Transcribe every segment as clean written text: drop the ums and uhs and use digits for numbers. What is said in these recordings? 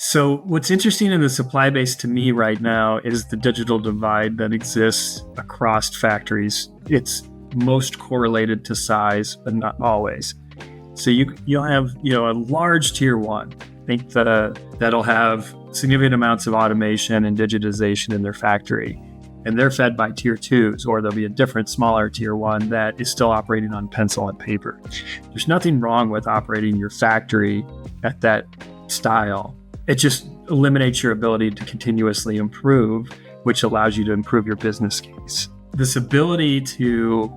So what's interesting in the supply base to me right now is the digital divide that exists across factories. It's most correlated to size, but not always. So you'll have a large tier one. Think that that'll have significant amounts of automation and digitization in their factory, and they're fed by tier twos, or there'll be a different smaller tier one that is still operating on pencil and paper. There's nothing wrong with operating your factory at that style. It just eliminates your ability to continuously improve, which allows you to improve your business case. This ability to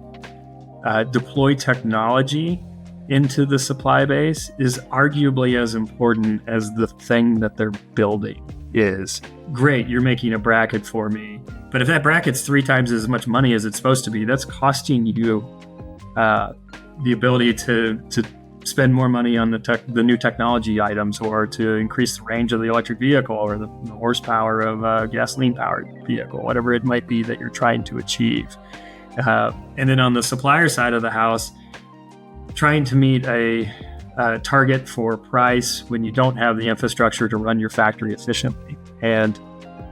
deploy technology into the supply base is arguably as important as the thing that they're building is. Great, you're making a bracket for me, but if that bracket's 3 times as much money as it's supposed to be, that's costing you the ability to spend more money on the new technology items, or to increase the range of the electric vehicle, or the horsepower of a gasoline-powered vehicle, whatever it might be that you're trying to achieve. And then on the supplier side of the house, trying to meet a target for price when you don't have the infrastructure to run your factory efficiently. And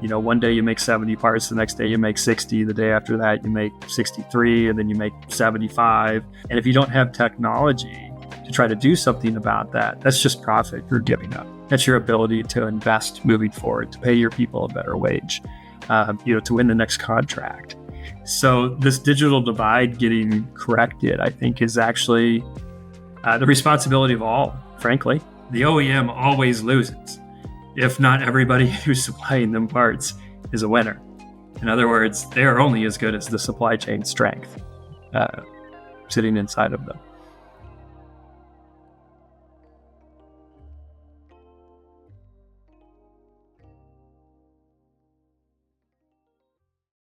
one day you make 70 parts, the next day you make 60, the day after that you make 63, and then you make 75. And if you don't have technology to try to do something about that, that's just profit you're giving up. That's your ability to invest moving forward, to pay your people a better wage, to win the next contract. So this digital divide getting corrected, I think, is actually the responsibility of all, frankly. The OEM always loses if not everybody who's supplying them parts is a winner. In other words, they are only as good as the supply chain strength sitting inside of them.